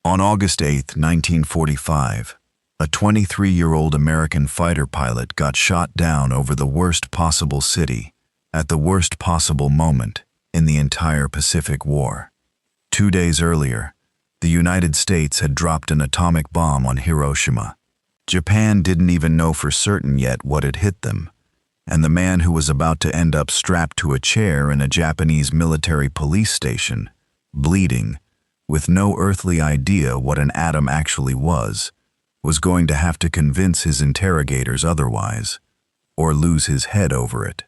On August 8, 1945, a 23-year-old American fighter pilot got shot down over the worst possible city at the worst possible moment in the entire Pacific War. 2 days earlier, the United States had dropped an atomic bomb on Hiroshima. Japan didn't even know for certain yet what had hit them, and the man who was about to end up strapped to a chair in a Japanese military police station, bleeding, with no earthly idea what an atom actually was going to have to convince his interrogators otherwise, or lose his head over it.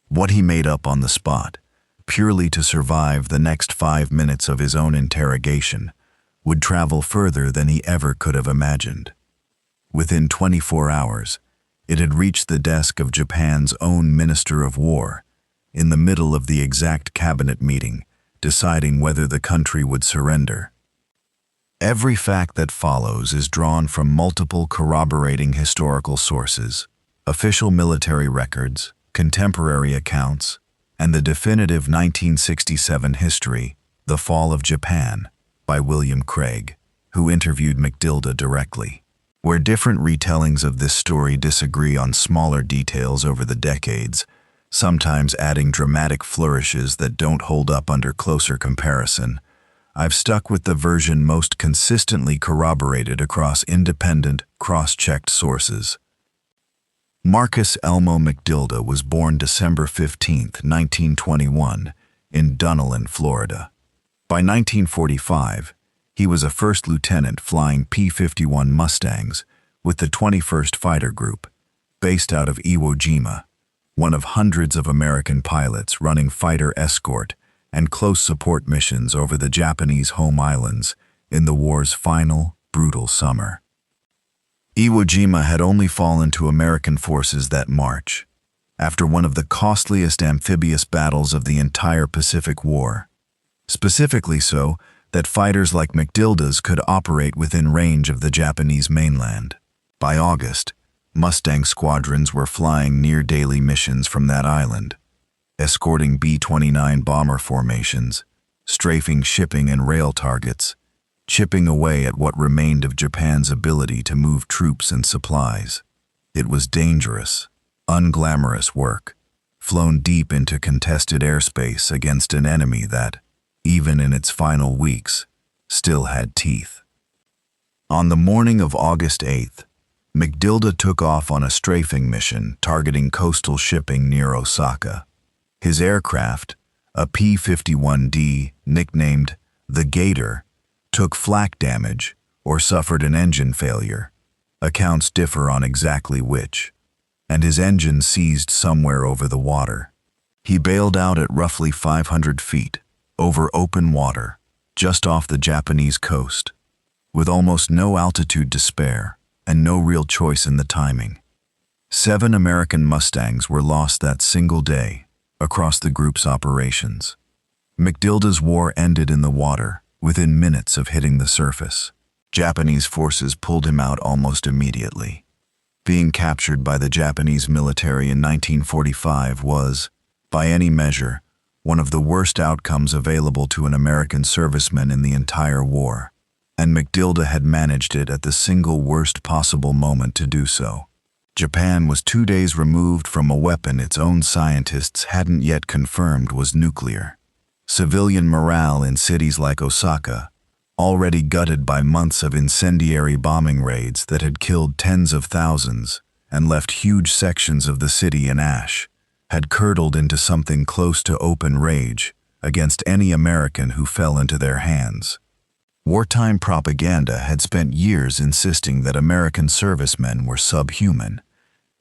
What he made up on the spot, purely to survive the next 5 minutes of his own interrogation, would travel further than he ever could have imagined. Within 24 hours, it had reached the desk of Japan's own Minister of War, in the middle of the exact cabinet meeting, deciding whether the country would surrender. Every fact that follows is drawn from multiple corroborating historical sources, official military records, contemporary accounts, and the definitive 1967 history, The Fall of Japan, by William Craig, who interviewed McDilda directly. Where different retellings of this story disagree on smaller details over the decades, sometimes adding dramatic flourishes that don't hold up under closer comparison, I've stuck with the version most consistently corroborated across independent, cross-checked sources. Marcus Elmo McDilda was born December 15, 1921, in Dunedin, Florida. By 1945, he was a first lieutenant flying P-51 Mustangs with the 21st Fighter Group, based out of Iwo Jima, one of hundreds of American pilots running fighter escort and close support missions over the Japanese home islands in the war's final, brutal summer. Iwo Jima had only fallen to American forces that March, after one of the costliest amphibious battles of the entire Pacific War, specifically so that fighters like McDilda's could operate within range of the Japanese mainland. By August, Mustang squadrons were flying near-daily missions from that island, escorting B-29 bomber formations, strafing shipping and rail targets, chipping away at what remained of Japan's ability to move troops and supplies. It was dangerous, unglamorous work, flown deep into contested airspace against an enemy that, even in its final weeks, still had teeth. On the morning of August 8th, McDilda took off on a strafing mission targeting coastal shipping near Osaka. His aircraft, a P-51D nicknamed the Gator, took flak damage or suffered an engine failure. Accounts differ on exactly which, and his engine seized somewhere over the water. He bailed out at roughly 500 feet, over open water, just off the Japanese coast, with almost no altitude to spare and no real choice in the timing. 7 American Mustangs were lost that single day across the group's operations. McDilda's war ended in the water within minutes of hitting the surface. Japanese forces pulled him out almost immediately. Being captured by the Japanese military in 1945 was, by any measure, one of the worst outcomes available to an American serviceman in the entire war, and McDilda had managed it at the single worst possible moment to do so. Japan was 2 days removed from a weapon its own scientists hadn't yet confirmed was nuclear. Civilian morale in cities like Osaka, already gutted by months of incendiary bombing raids that had killed tens of thousands and left huge sections of the city in ash, had curdled into something close to open rage against any American who fell into their hands. Wartime propaganda had spent years insisting that American servicemen were subhuman,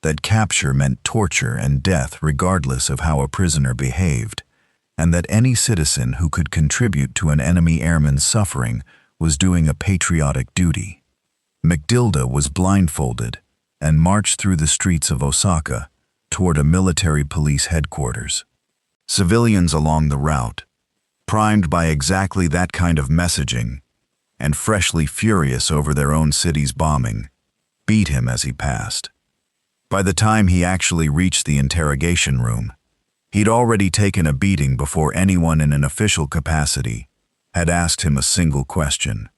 that capture meant torture and death regardless of how a prisoner behaved, and that any citizen who could contribute to an enemy airman's suffering was doing a patriotic duty. McDilda was blindfolded and marched through the streets of Osaka toward a military police headquarters. Civilians along the route, primed by exactly that kind of messaging, and freshly furious over their own city's bombing, beat him as he passed. By the time he actually reached the interrogation room, he'd already taken a beating before anyone in an official capacity had asked him a single question.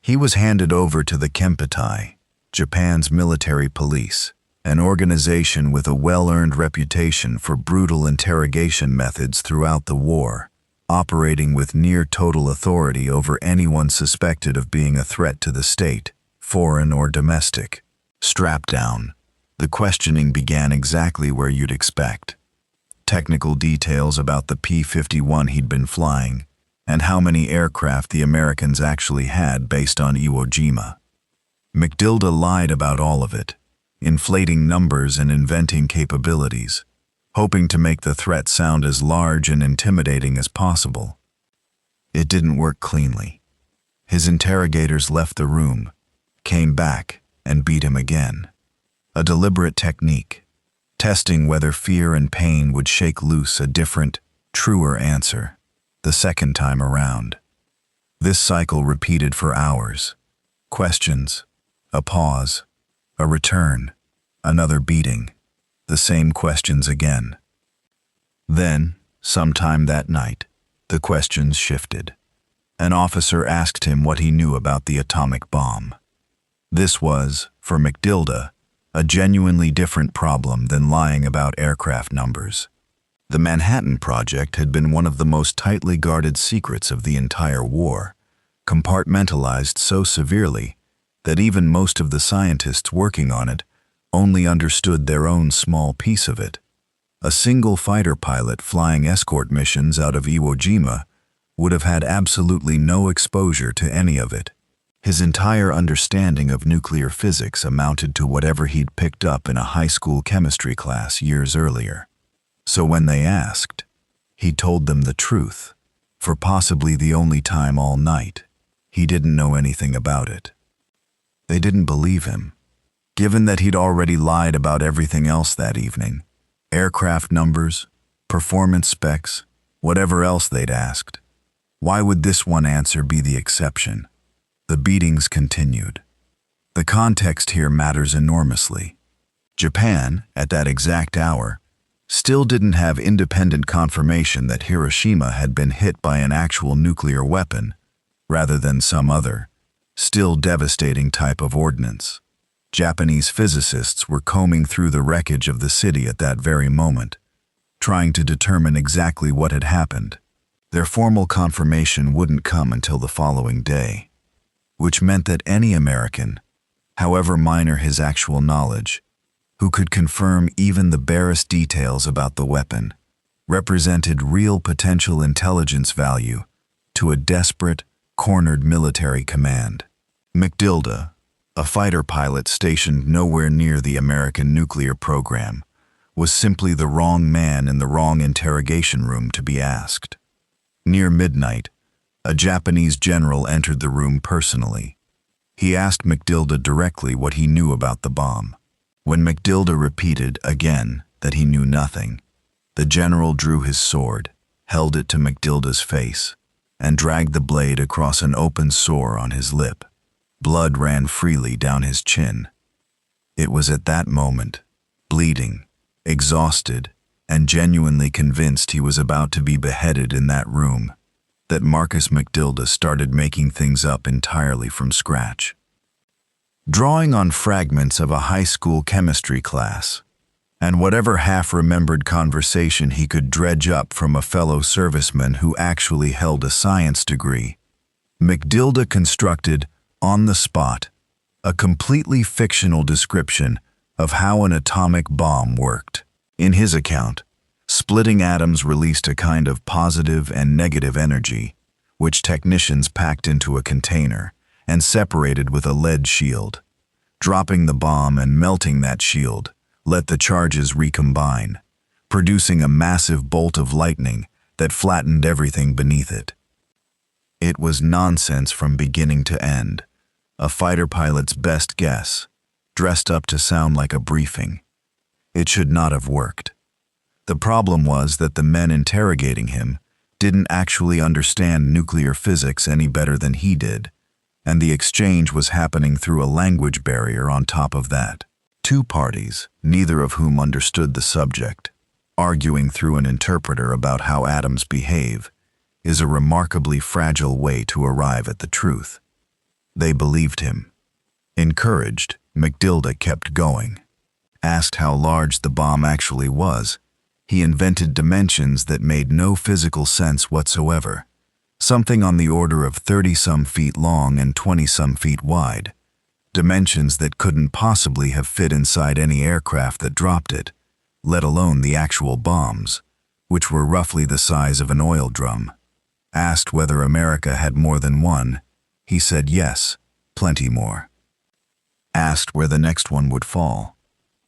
He was handed over to the Kempeitai, Japan's military police, an organization with a well-earned reputation for brutal interrogation methods throughout the war, operating with near-total authority over anyone suspected of being a threat to the state, foreign or domestic. Strapped down, the questioning began exactly where you'd expect. Technical details about the P-51 he'd been flying, and how many aircraft the Americans actually had based on Iwo Jima. McDilda lied about all of it, inflating numbers and inventing capabilities, hoping to make the threat sound as large and intimidating as possible. It didn't work cleanly. His interrogators left the room, came back, and beat him again. A deliberate technique, testing whether fear and pain would shake loose a different, truer answer the second time around. This cycle repeated for hours. Questions, a pause, a return, another beating, the same questions again. Then, sometime that night, the questions shifted. An officer asked him what he knew about the atomic bomb. This was, for McDilda, a genuinely different problem than lying about aircraft numbers. The Manhattan Project had been one of the most tightly guarded secrets of the entire war, compartmentalized so severely that even most of the scientists working on it only understood their own small piece of it. A single fighter pilot flying escort missions out of Iwo Jima would have had absolutely no exposure to any of it. His entire understanding of nuclear physics amounted to whatever he'd picked up in a high school chemistry class years earlier. So when they asked, he told them the truth, for possibly the only time all night. He didn't know anything about it. They didn't believe him, given that he'd already lied about everything else that evening. Aircraft numbers, performance specs, whatever else they'd asked. Why would this one answer be the exception? The beatings continued. The context here matters enormously. Japan, at that exact hour, still didn't have independent confirmation that Hiroshima had been hit by an actual nuclear weapon, rather than some other, still devastating type of ordnance. Japanese physicists were combing through the wreckage of the city at that very moment, trying to determine exactly what had happened. Their formal confirmation wouldn't come until the following day, which meant that any American, however minor his actual knowledge, who could confirm even the barest details about the weapon, represented real potential intelligence value to a desperate, cornered military command. McDilda, a fighter pilot stationed nowhere near the American nuclear program, was simply the wrong man in the wrong interrogation room to be asked. Near midnight, a Japanese general entered the room personally. He asked McDilda directly what he knew about the bomb. When McDilda repeated again that he knew nothing, the general drew his sword, held it to McDilda's face, and dragged the blade across an open sore on his lip. Blood ran freely down his chin. It was at that moment, bleeding, exhausted, and genuinely convinced he was about to be beheaded in that room, that Marcus McDilda started making things up entirely from scratch. Drawing on fragments of a high school chemistry class, and whatever half-remembered conversation he could dredge up from a fellow serviceman who actually held a science degree, McDilda constructed, on the spot, a completely fictional description of how an atomic bomb worked. In his account, splitting atoms released a kind of positive and negative energy, which technicians packed into a container and separated with a lead shield. Dropping the bomb and melting that shield let the charges recombine, producing a massive bolt of lightning that flattened everything beneath it. It was nonsense from beginning to end, a fighter pilot's best guess, dressed up to sound like a briefing. It should not have worked. The problem was that the men interrogating him didn't actually understand nuclear physics any better than he did, and the exchange was happening through a language barrier on top of that. Two parties, neither of whom understood the subject, arguing through an interpreter about how atoms behave, is a remarkably fragile way to arrive at the truth. They believed him. Encouraged, McDilda kept going. Asked how large the bomb actually was, he invented dimensions that made no physical sense whatsoever. Something on the order of 30-some feet long and 20-some feet wide. Dimensions that couldn't possibly have fit inside any aircraft that dropped it, let alone the actual bombs, which were roughly the size of an oil drum. Asked whether America had more than one, he said yes, plenty more. Asked where the next one would fall.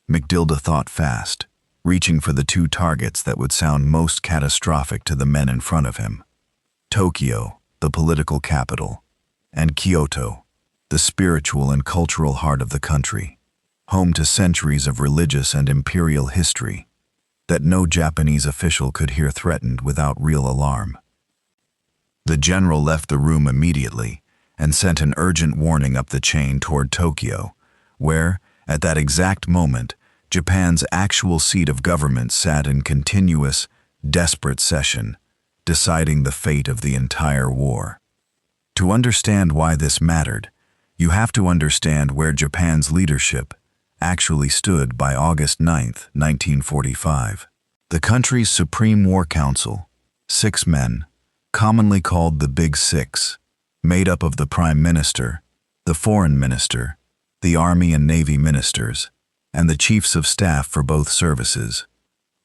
McDilda thought fast, reaching for the two targets that would sound most catastrophic to the men in front of him. Tokyo, the political capital, and Kyoto, the spiritual and cultural heart of the country, home to centuries of religious and imperial history that no Japanese official could hear threatened without real alarm. The general left the room immediately and sent an urgent warning up the chain toward Tokyo, where, at that exact moment, Japan's actual seat of government sat in continuous, desperate session, deciding the fate of the entire war. To understand why this mattered, you have to understand where Japan's leadership actually stood by August 9, 1945. The country's Supreme War Council, 6 men, commonly called the Big Six, made up of the Prime Minister, the Foreign Minister, the Army and Navy ministers, and the chiefs of staff for both services,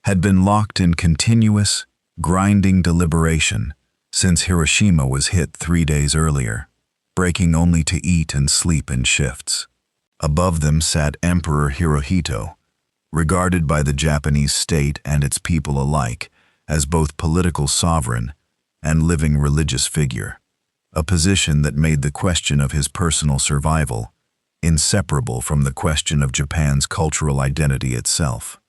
had been locked in continuous, grinding deliberation since Hiroshima was hit 3 days earlier, breaking only to eat and sleep in shifts. Above them sat Emperor Hirohito, regarded by the Japanese state and its people alike as both political sovereign and living religious figure, a position that made the question of his personal survival inseparable from the question of Japan's cultural identity itself.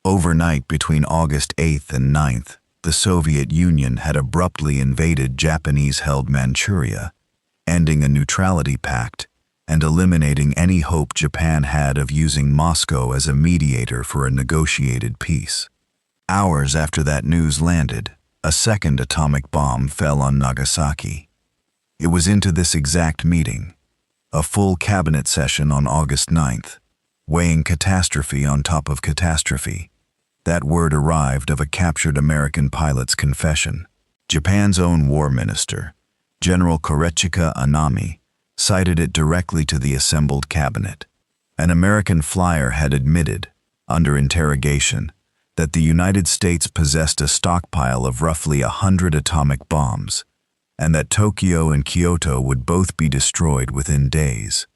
Overnight between August 8th and 9th, the Soviet Union had abruptly invaded Japanese-held Manchuria, ending a neutrality pact and eliminating any hope Japan had of using Moscow as a mediator for a negotiated peace. Hours after that news landed, a second atomic bomb fell on Nagasaki. It was into this exact meeting, a full cabinet session on August 9th, weighing catastrophe on top of catastrophe. That word arrived of a captured American pilot's confession. Japan's own war minister, General Korechika Anami, cited it directly to the assembled cabinet. An American flyer had admitted, under interrogation, that the United States possessed a stockpile of roughly 100 atomic bombs, and that Tokyo and Kyoto would both be destroyed within days.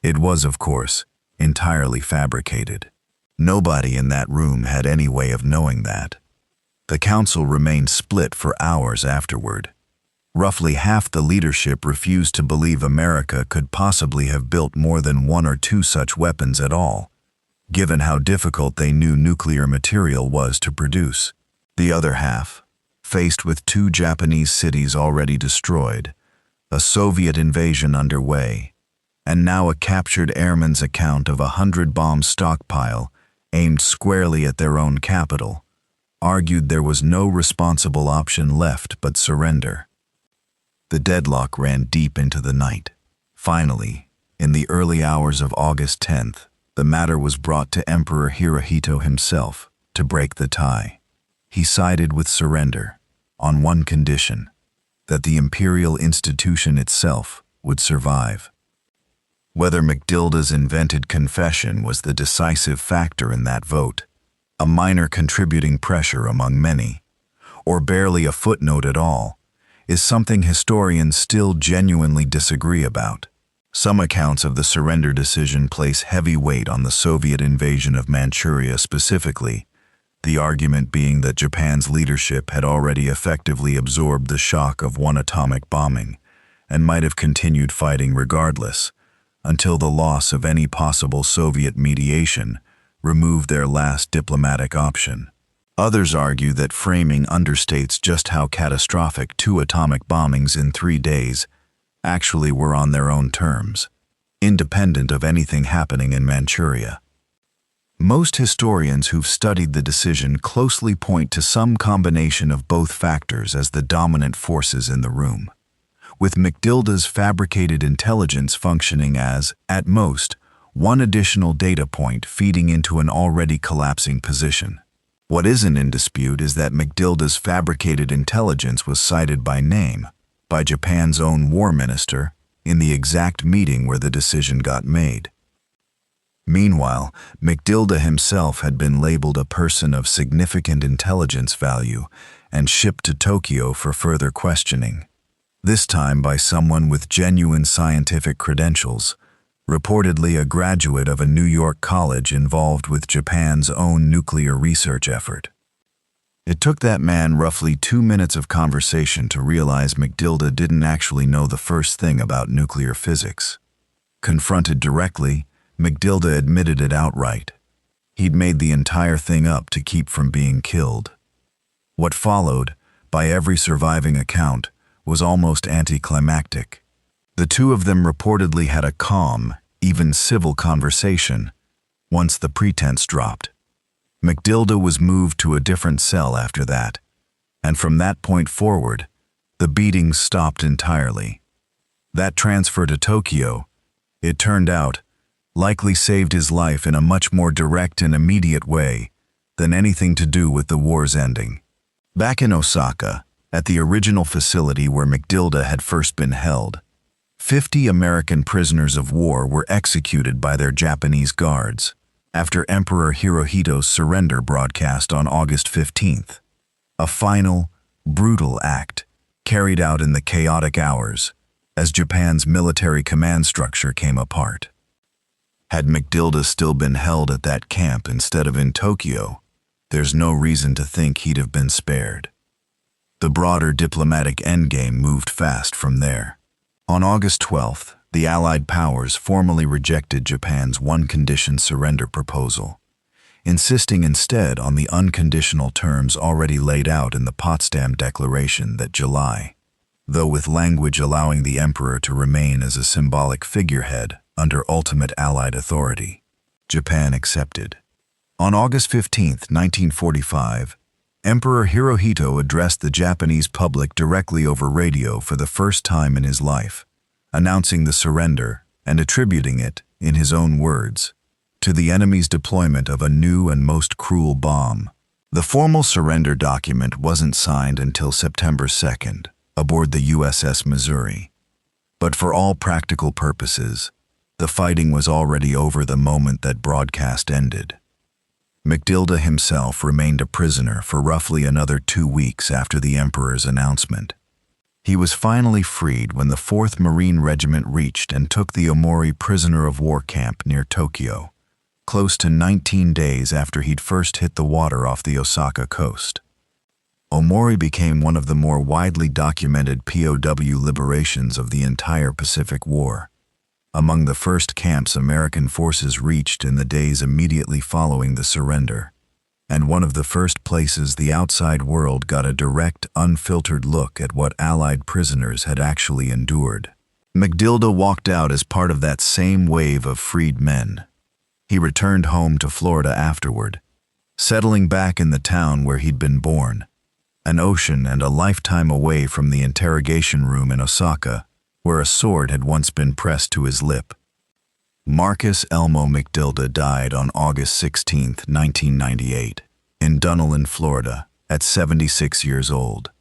It was, of course, entirely fabricated. Nobody in that room had any way of knowing that. The council remained split for hours afterward. Roughly half the leadership refused to believe America could possibly have built more than 1 or 2 such weapons at all, given how difficult they knew nuclear material was to produce. The other half, faced with 2 Japanese cities already destroyed, a Soviet invasion underway, and now a captured airman's account of a 100-bomb stockpile aimed squarely at their own capital, argued there was no responsible option left but surrender. The deadlock ran deep into the night. Finally, in the early hours of August 10th, the matter was brought to Emperor Hirohito himself to break the tie. He sided with surrender, on one condition, that the imperial institution itself would survive. Whether McDilda's invented confession was the decisive factor in that vote, a minor contributing pressure among many, or barely a footnote at all, is something historians still genuinely disagree about. Some accounts of the surrender decision place heavy weight on the Soviet invasion of Manchuria specifically, the argument being that Japan's leadership had already effectively absorbed the shock of one atomic bombing and might have continued fighting regardless, until the loss of any possible Soviet mediation removed their last diplomatic option. Others argue that framing understates just how catastrophic 2 atomic bombings in 3 days actually were on their own terms, independent of anything happening in Manchuria. Most historians who've studied the decision closely point to some combination of both factors as the dominant forces in the room. with McDilda's fabricated intelligence functioning as, at most, one additional data point feeding into an already collapsing position. What isn't in dispute is that McDilda's fabricated intelligence was cited by name by Japan's own war minister in the exact meeting where the decision got made. Meanwhile, McDilda himself had been labeled a person of significant intelligence value and shipped to Tokyo for further questioning, this time by someone with genuine scientific credentials, reportedly a graduate of a New York college involved with Japan's own nuclear research effort. It took that man roughly 2 minutes of conversation to realize McDilda didn't actually know the first thing about nuclear physics. Confronted directly, McDilda admitted it outright. He'd made the entire thing up to keep from being killed. What followed, by every surviving account, was almost anticlimactic. The two of them reportedly had a calm, even civil conversation once the pretense dropped. McDilda was moved to a different cell after that, and from that point forward, the beatings stopped entirely. That transfer to Tokyo, it turned out, likely saved his life in a much more direct and immediate way than anything to do with the war's ending. Back in Osaka, at the original facility where McDilda had first been held, 50 American prisoners of war were executed by their Japanese guards after Emperor Hirohito's surrender broadcast on August 15th. A final, brutal act carried out in the chaotic hours as Japan's military command structure came apart. Had McDilda still been held at that camp instead of in Tokyo, there's no reason to think he'd have been spared. The broader diplomatic endgame moved fast from there. On August 12th, the Allied powers formally rejected Japan's one-condition surrender proposal, insisting instead on the unconditional terms already laid out in the Potsdam Declaration that July, though with language allowing the emperor to remain as a symbolic figurehead under ultimate Allied authority. Japan accepted. On August 15, 1945, Emperor Hirohito addressed the Japanese public directly over radio for the first time in his life, announcing the surrender and attributing it, in his own words, to the enemy's deployment of a new and most cruel bomb. The formal surrender document wasn't signed until September 2nd, aboard the USS Missouri. But for all practical purposes, the fighting was already over the moment that broadcast ended. McDilda himself remained a prisoner for roughly another 2 weeks after the Emperor's announcement. He was finally freed when the 4th Marine Regiment reached and took the Omori prisoner of war camp near Tokyo, close to 19 days after he'd first hit the water off the Osaka coast. Omori became one of the more widely documented POW liberations of the entire Pacific War, among the first camps American forces reached in the days immediately following the surrender, and one of the first places the outside world got a direct, unfiltered look at what Allied prisoners had actually endured. McDilda walked out as part of that same wave of freed men. He returned home to Florida afterward, settling back in the town where he'd been born, an ocean and a lifetime away from the interrogation room in Osaka, where a sword had once been pressed to his lip. Marcus Elmo McDilda died on August 16, 1998, in Dunedin, Florida, at 76 years old.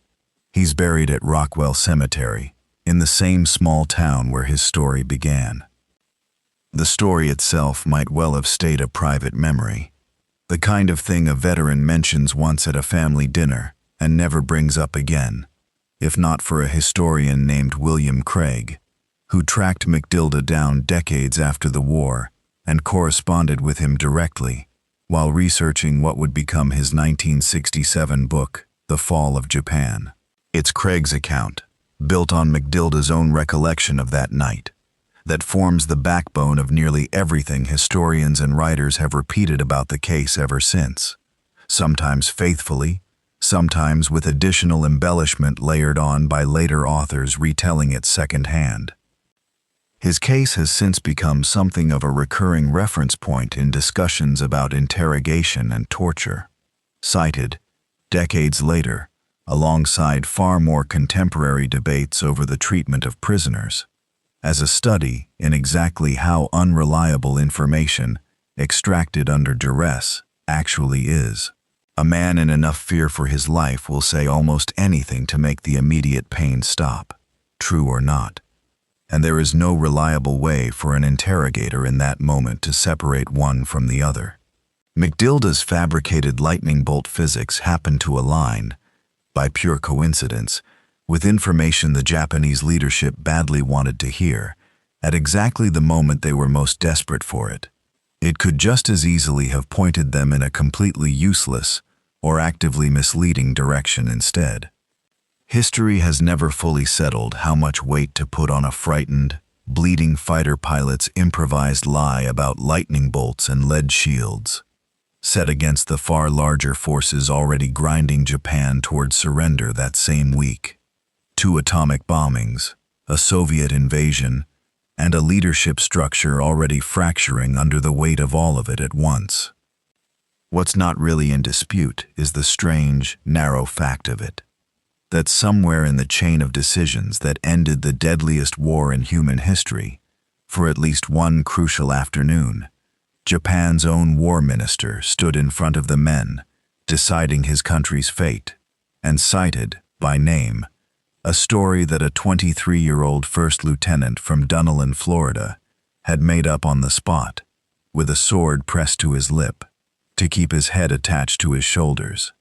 He's buried at Rockwell Cemetery, in the same small town where his story began. The story itself might well have stayed a private memory, the kind of thing a veteran mentions once at a family dinner and never brings up again, if not for a historian named William Craig, who tracked McDilda down decades after the war and corresponded with him directly while researching what would become his 1967 book, The Fall of Japan. It's Craig's account, built on McDilda's own recollection of that night, that forms the backbone of nearly everything historians and writers have repeated about the case ever since, sometimes faithfully, sometimes with additional embellishment layered on by later authors retelling it secondhand. His case has since become something of a recurring reference point in discussions about interrogation and torture, cited, decades later, alongside far more contemporary debates over the treatment of prisoners, as a study in exactly how unreliable information extracted under duress actually is. A man in enough fear for his life will say almost anything to make the immediate pain stop, true or not. And there is no reliable way for an interrogator in that moment to separate one from the other. McDilda's fabricated lightning bolt physics happened to align, by pure coincidence, with information the Japanese leadership badly wanted to hear, at exactly the moment they were most desperate for it. It could just as easily have pointed them in a completely useless or actively misleading direction instead. History has never fully settled how much weight to put on a frightened, bleeding fighter pilot's improvised lie about lightning bolts and lead shields, set against the far larger forces already grinding Japan toward surrender that same week. 2 atomic bombings, a Soviet invasion, and a leadership structure already fracturing under the weight of all of it at once. What's not really in dispute is the strange, narrow fact of it, that somewhere in the chain of decisions that ended the deadliest war in human history, for at least one crucial afternoon, Japan's own war minister stood in front of the men, deciding his country's fate, and cited, by name, a story that a 23-year-old first lieutenant from Dunedin, Florida, had made up on the spot, with a sword pressed to his lip, to keep his head attached to his shoulders.